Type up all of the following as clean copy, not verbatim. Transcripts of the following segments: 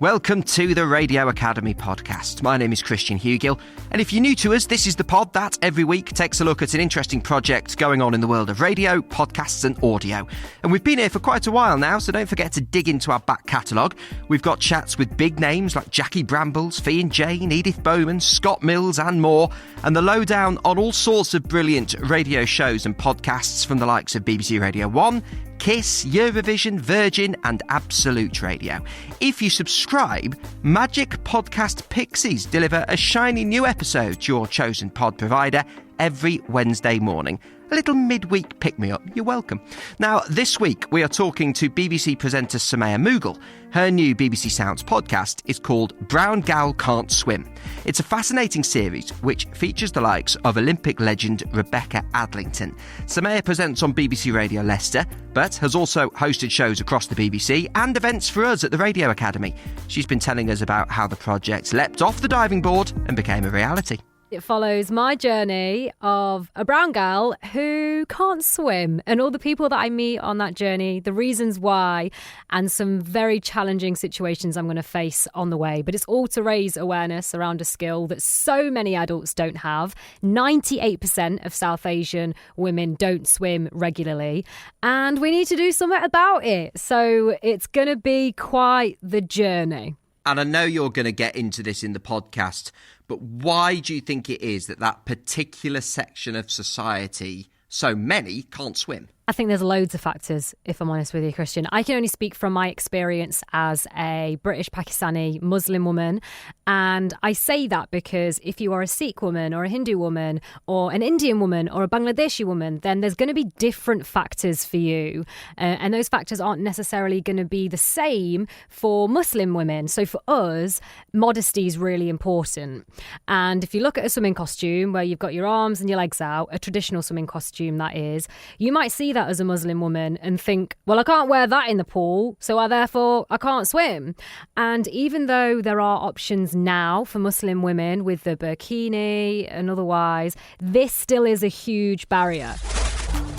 Welcome to the Radio Academy podcast. My name is Christian Hugill, and if you're new to us, this is the pod that every week takes a look at an interesting project going on in the world of radio, podcasts and audio. And we've been here for quite a while now, so don't forget to dig into our back catalogue. We've got chats with big names like Jackie Brambles, Fee and Jane, Edith Bowman, Scott Mills and more, and the lowdown on all sorts of brilliant radio shows and podcasts from the likes of BBC Radio 1, Kiss, Eurovision, Virgin and Absolute Radio. If you subscribe, Magic Podcast Pixies deliver a shiny new episode to your chosen pod provider every Wednesday morning. A little midweek pick-me-up. You're welcome. Now, this week we are talking to BBC presenter Summaya Mughal. Her new BBC Sounds podcast is called Brown Gal Can't Swim. It's a fascinating series which features the likes of Olympic legend Rebecca Adlington. Summaya presents on BBC Radio Leicester, but has also hosted shows across the BBC and events for us at the Radio Academy. She's been telling us about how the project leapt off the diving board and became a reality. It follows my journey of a brown gal who can't swim and all the people that I meet on that journey, the reasons why, and some very challenging situations I'm going to face on the way. But it's all to raise awareness around a skill that so many adults don't have. 98% of South Asian women don't swim regularly, and we need to do something about it. So it's going to be quite the journey. And I know you're going to get into this in the podcast, but why do you think it is that that particular section of society, so many, can't swim? I think there's loads of factors, if I'm honest with you, Christian. I can only speak from my experience as a British Pakistani Muslim woman. And I say that because if you are a Sikh woman or a Hindu woman or an Indian woman or a Bangladeshi woman, then there's going to be different factors for you. And those factors aren't necessarily going to be the same for Muslim women. So for us, modesty is really important. And if you look at a swimming costume where you've got your arms and your legs out, a traditional swimming costume that is, you might see that as a Muslim woman and think, well, I can't wear that in the pool, so therefore I can't swim. And even though there are options now for Muslim women with the burkini and otherwise, this still is a huge barrier.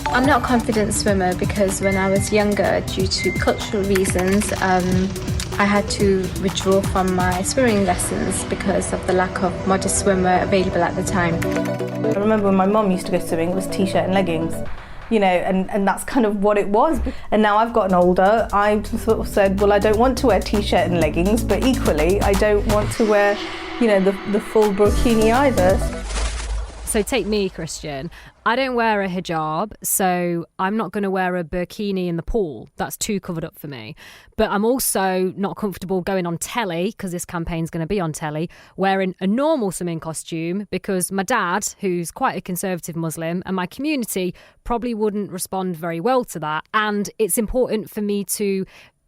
I'm not a confident swimmer because when I was younger, due to cultural reasons, I had to withdraw from my swimming lessons because of the lack of modest swimwear available at the time. I remember when my mum used to go swimming, it was t-shirt and leggings. You know, and that's kind of what it was. And now I've gotten older, I sort of said, well, I don't want to wear t-shirt and leggings, but equally, I don't want to wear, you know, the full burkini either. So take me, Christian. I don't wear a hijab, so I'm not going to wear a burkini in the pool. That's too covered up for me. But I'm also not comfortable going on telly, because this campaign's going to be on telly, wearing a normal swimming costume because my dad, who's quite a conservative Muslim, and my community probably wouldn't respond very well to that. And it's important for me to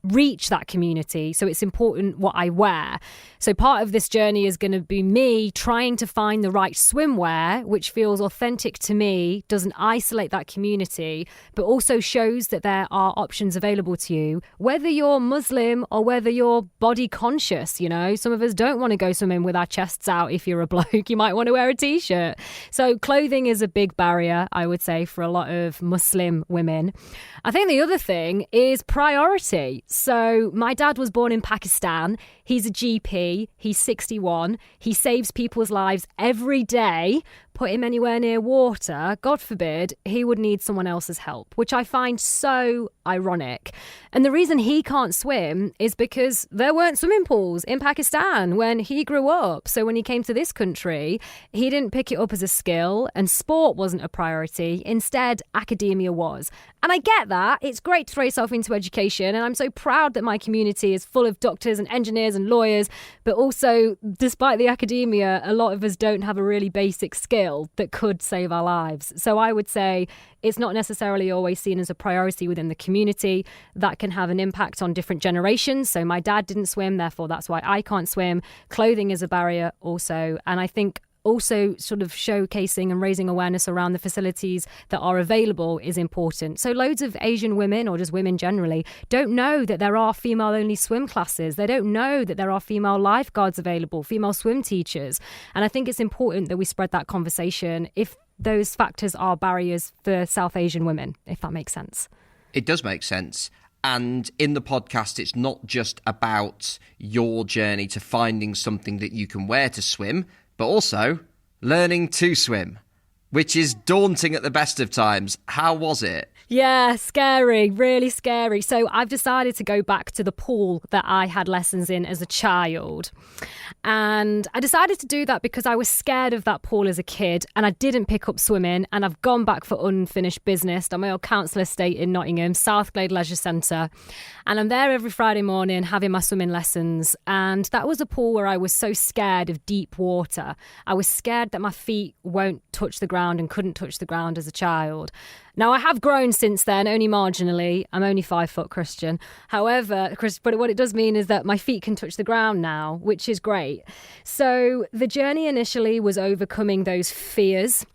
reach that community, so it's important what I wear. So part of this journey is going to be me trying to find the right swimwear which feels authentic to me, doesn't isolate that community, but also shows that there are options available to you, whether you're Muslim or whether you're body conscious. You know, some of us don't want to go swimming with our chests out. If you're a bloke, you might want to wear a t-shirt. So clothing is a big barrier, I would say, for a lot of Muslim women. I think the other thing is priority. So my dad was born in Pakistan. He's a GP. He's 61. He saves people's lives every day. Put him anywhere near water, God forbid, he would need someone else's help, which I find so ironic. And the reason he can't swim is because there weren't swimming pools in Pakistan when he grew up. So when he came to this country, he didn't pick it up as a skill and sport wasn't a priority. Instead, academia was. And I get that. It's great to throw yourself into education. And I'm so proud that my community is full of doctors and engineers and lawyers. But also, despite the academia, a lot of us don't have a really basic skill that could save our lives. So I would say it's not necessarily always seen as a priority within the community. That can have an impact on different generations. So my dad didn't swim, therefore that's why I can't swim. Clothing is a barrier also. And I think also sort of showcasing and raising awareness around the facilities that are available is important. So loads of Asian women, or just women generally, don't know that there are female-only swim classes. They don't know that there are female lifeguards available, female swim teachers. And I think it's important that we spread that conversation if those factors are barriers for South Asian women, if that makes sense. It does make sense. And in the podcast, it's not just about your journey to finding something that you can wear to swim, but also learning to swim, which is daunting at the best of times. How was it? Yeah, scary, really scary. So I've decided to go back to the pool that I had lessons in as a child. And I decided to do that because I was scared of that pool as a kid and I didn't pick up swimming, and I've gone back for unfinished business on my old council estate in Nottingham, Southglade Leisure Centre. And I'm there every Friday morning having my swimming lessons. And that was a pool where I was so scared of deep water. I was scared that my feet won't touch the ground and couldn't touch the ground as a child. Now, I have grown since then, only marginally. I'm only 5 foot, Christian. However, but what it does mean is that my feet can touch the ground now, which is great. So the journey initially was overcoming those fears,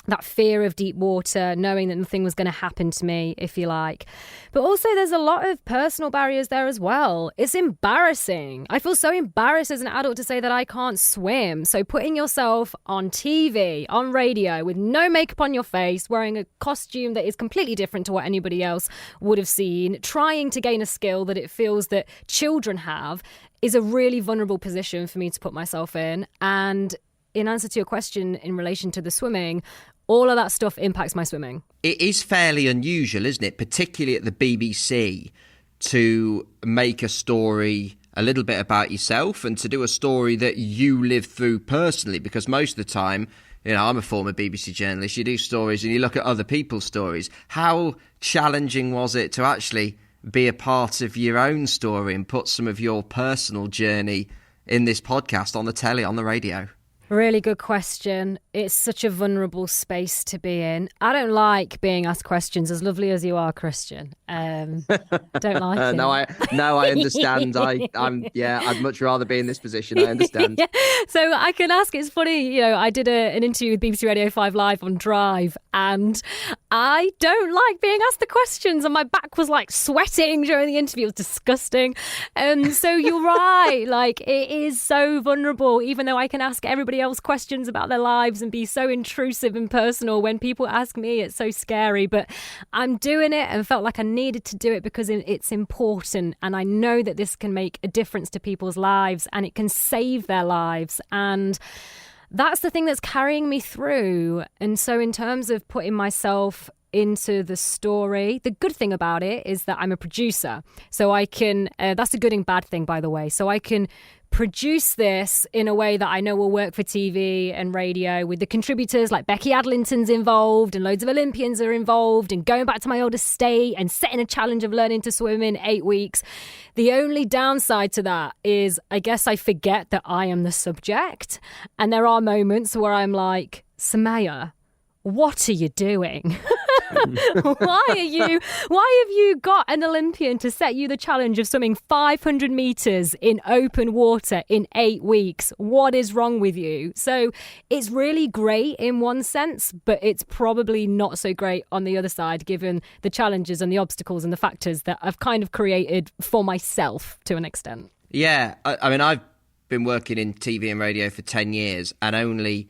that fear of deep water, knowing that nothing was going to happen to me, if you like. But also there's a lot of personal barriers there as well. It's embarrassing. I feel so embarrassed as an adult to say that I can't swim. So putting yourself on TV, on radio, with no makeup on your face, wearing a costume that is completely different to what anybody else would have seen, trying to gain a skill that it feels that children have, is a really vulnerable position for me to put myself in. And in answer to your question in relation to the swimming, all of that stuff impacts my swimming. It is fairly unusual, isn't it, particularly at the BBC, to make a story a little bit about yourself and to do a story that you live through personally, because most of the time, you know, I'm a former BBC journalist, you do stories and you look at other people's stories. How challenging was it to actually be a part of your own story and put some of your personal journey in this podcast, on the telly, on the radio? Really good question. It's such a vulnerable space to be in. I don't like being asked questions, as lovely as you are, Christian. Don't like it. No, I understand. I'd much rather be in this position. I understand. Yeah. So I can ask. It's funny, you know, I did an interview with BBC Radio 5 Live on Drive, and I don't like being asked the questions, and my back was like sweating during the interview. It was disgusting. So you're right. Like, it is so vulnerable, even though I can ask everybody else questions about their lives and be so intrusive and personal. When people ask me, it's so scary, but I'm doing it and felt like I needed to do it because it's important, and I know that this can make a difference to people's lives and it can save their lives, and that's the thing that's carrying me through. And so in terms of putting myself into the story, the good thing about it is that I'm a producer, so I can that's a good and bad thing, by the way, so I can produce this in a way that I know will work for TV and radio, with the contributors like Becky Adlington's involved and loads of Olympians are involved, and going back to my old estate and setting a challenge of learning to swim in 8 weeks. The only downside to that is I guess I forget that I am the subject, and there are moments where I'm like, Summaya, what are you doing? Why have you got an Olympian to set you the challenge of swimming 500 metres in open water in 8 weeks? What is wrong with you? So it's really great in one sense, but it's probably not so great on the other side, given the challenges and the obstacles and the factors that I've kind of created for myself to an extent. Yeah, I mean, I've been working in TV and radio for 10 years and only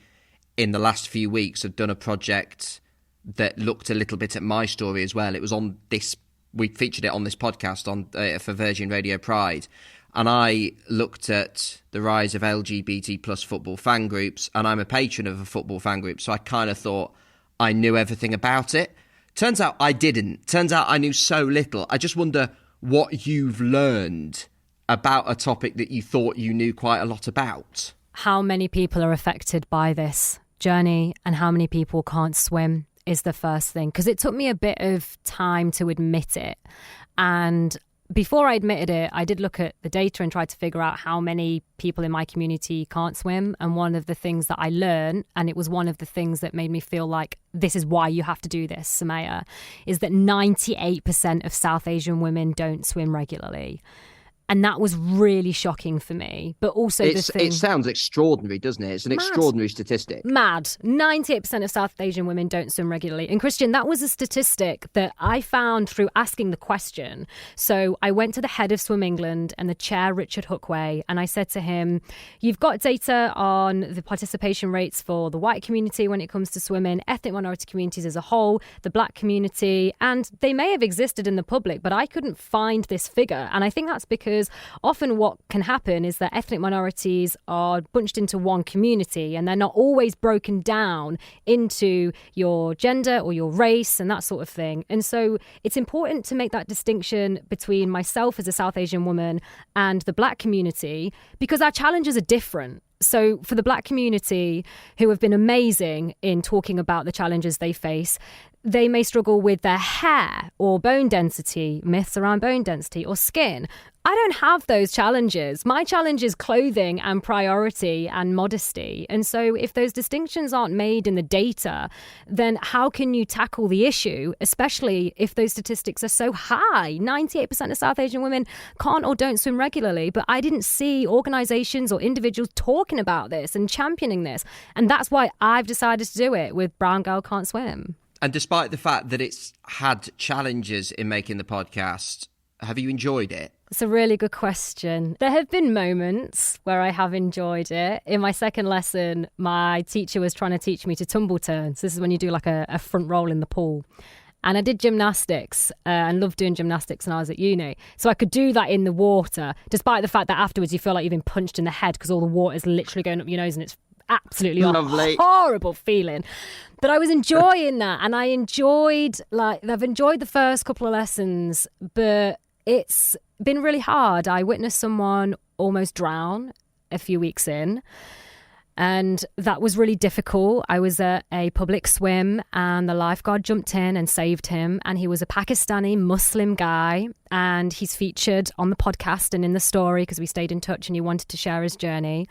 in the last few weeks have done a project that looked a little bit at my story as well. It was on this, we featured it on this podcast for Virgin Radio Pride, and I looked at the rise of LGBT plus football fan groups, and I'm a patron of a football fan group, so I kind of thought I knew everything about it. Turns out I didn't. Turns out I knew so little. I just wonder what you've learned about a topic that you thought you knew quite a lot about. How many people are affected by this journey and how many people can't swim is the first thing, because it took me a bit of time to admit it. And before I admitted it, I did look at the data and tried to figure out how many people in my community can't swim. And one of the things that I learned, and it was one of the things that made me feel like this is why you have to do this, Summaya, is that 98% of South Asian women don't swim regularly. And that was really shocking for me. But also it sounds extraordinary, doesn't it? It's an extraordinary statistic. Mad. 98% of South Asian women don't swim regularly. And Christian, that was a statistic that I found through asking the question. So I went to the head of Swim England and the chair, Richard Hookway, and I said to him, you've got data on the participation rates for the white community when it comes to swimming, ethnic minority communities as a whole, the black community, and they may have existed in the public, but I couldn't find this figure. And I think that's because often what can happen is that ethnic minorities are bunched into one community and they're not always broken down into your gender or your race and that sort of thing. And so it's important to make that distinction between myself as a South Asian woman and the black community, because our challenges are different. So for the black community, who have been amazing in talking about the challenges they face, they may struggle with their hair or bone density, myths around bone density, or skin. I don't have those challenges. My challenge is clothing and priority and modesty. And so if those distinctions aren't made in the data, then how can you tackle the issue, especially if those statistics are so high? 98% of South Asian women can't or don't swim regularly, but I didn't see organisations or individuals talking about this and championing this. And that's why I've decided to do it with Brown Girl Can't Swim. And despite the fact that it's had challenges in making the podcast, have you enjoyed it? It's a really good question. There have been moments where I have enjoyed it. In my second lesson, my teacher was trying to teach me to tumble turn. So this is when you do like a front roll in the pool. And I did gymnastics and loved doing gymnastics when I was at uni. So I could do that in the water, despite the fact that afterwards you feel like you've been punched in the head because all the water is literally going up your nose and it's absolutely lovely, horrible feeling. But I was enjoying that, and I've enjoyed the first couple of lessons, but it's been really hard. I witnessed someone almost drown a few weeks in, and that was really difficult. I was at a public swim and the lifeguard jumped in and saved him, and he was a Pakistani Muslim guy, and he's featured on the podcast and in the story because we stayed in touch and he wanted to share his journey.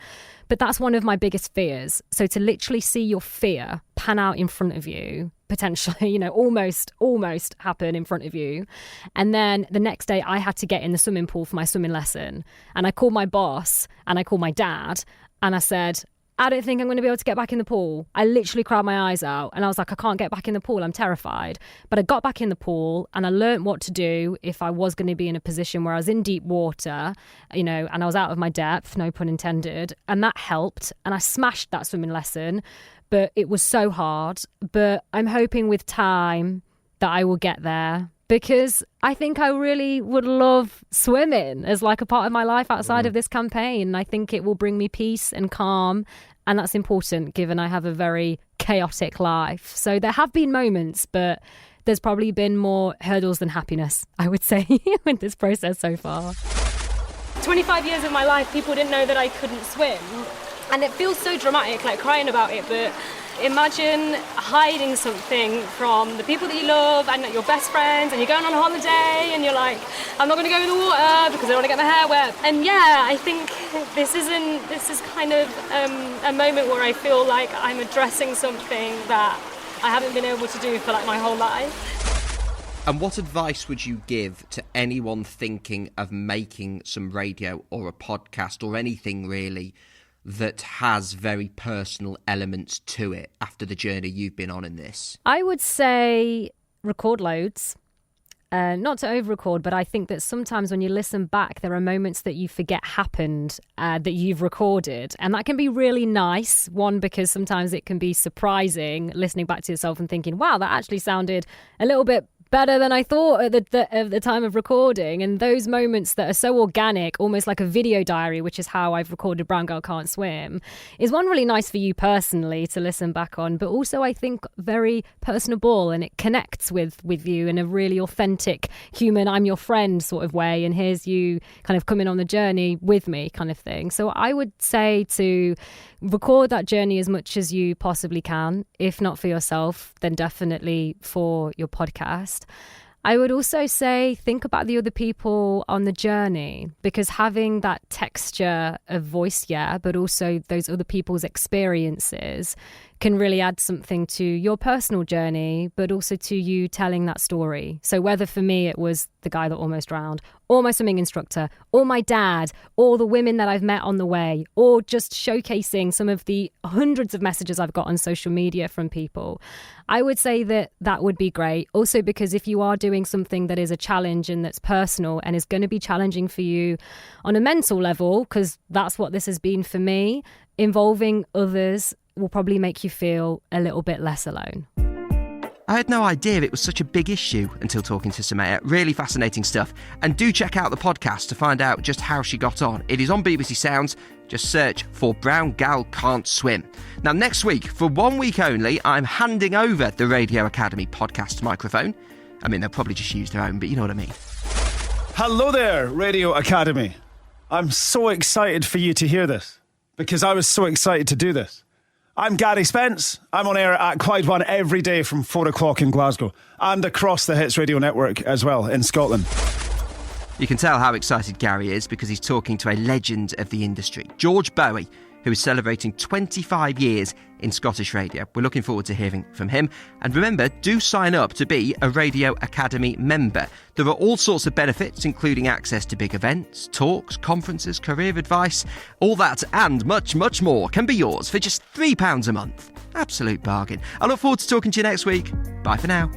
But that's one of my biggest fears. So to literally see your fear pan out in front of you, potentially, almost happen in front of you. And then the next day I had to get in the swimming pool for my swimming lesson. And I called my boss and I called my dad and I said, I don't think I'm going to be able to get back in the pool. I literally cried my eyes out and I was like, I can't get back in the pool. I'm terrified. But I got back in the pool and I learned what to do if I was going to be in a position where I was in deep water, and I was out of my depth, no pun intended. And that helped. And I smashed that swimming lesson, but it was so hard. But I'm hoping with time that I will get there, because I think I really would love swimming as like a part of my life outside of this campaign. And I think it will bring me peace and calm. And that's important given I have a very chaotic life. So there have been moments, but there's probably been more hurdles than happiness, I would say, with this process so far. 25 years of my life, people didn't know that I couldn't swim. And it feels so dramatic, like crying about it, but imagine hiding something from the people that you love and your best friends, and you're going on holiday and you're like, I'm not going to go in the water because I don't want to get my hair wet. And yeah, I think this is kind of a moment where I feel like I'm addressing something that I haven't been able to do for like my whole life. And what advice would you give to anyone thinking of making some radio or a podcast or anything really that has very personal elements to it after the journey you've been on in this? I would say record loads. Not to over-record, but I think that sometimes when you listen back, there are moments that you forget happened that you've recorded. And that can be really nice. One, because sometimes it can be surprising listening back to yourself and thinking, wow, that actually sounded a little bit better than I thought at the time of recording. And those moments that are so organic, almost like a video diary, which is how I've recorded Brown Girl Can't Swim, is one really nice for you personally to listen back on, but also I think very personable, and it connects with you in a really authentic human, I'm your friend sort of way, and here's you kind of coming on the journey with me kind of thing. So I would say to record that journey as much as you possibly can. If not for yourself, then definitely for your podcast. I would also say think about the other people on the journey, because having that texture of voice, but also those other people's experiences can really add something to your personal journey, but also to you telling that story. So whether for me it was the guy that almost drowned, or my swimming instructor, or my dad, or the women that I've met on the way, or just showcasing some of the hundreds of messages I've got on social media from people, I would say that that would be great. Also, because if you are doing something that is a challenge and that's personal and is going to be challenging for you on a mental level, because that's what this has been for me, involving others will probably make you feel a little bit less alone. I had no idea it was such a big issue until talking to Summaya. Really fascinating stuff. And do check out the podcast to find out just how she got on. It is on BBC Sounds. Just search for Brown Gal Can't Swim. Now, next week, for 1 week only, I'm handing over the Radio Academy podcast microphone. I mean, they'll probably just use their own, but you know what I mean. Hello there, Radio Academy. I'm so excited for you to hear this, because I was so excited to do this. I'm Gary Spence. I'm on air at Clyde One every day from 4 o'clock in Glasgow and across the Hits Radio Network as well in Scotland. You can tell how excited Gary is because he's talking to a legend of the industry, George Bowie, who is celebrating 25 years in Scottish radio. We're looking forward to hearing from him. And remember, do sign up to be a Radio Academy member. There are all sorts of benefits, including access to big events, talks, conferences, career advice. All that and much, much more can be yours for just £3 a month. Absolute bargain. I look forward to talking to you next week. Bye for now.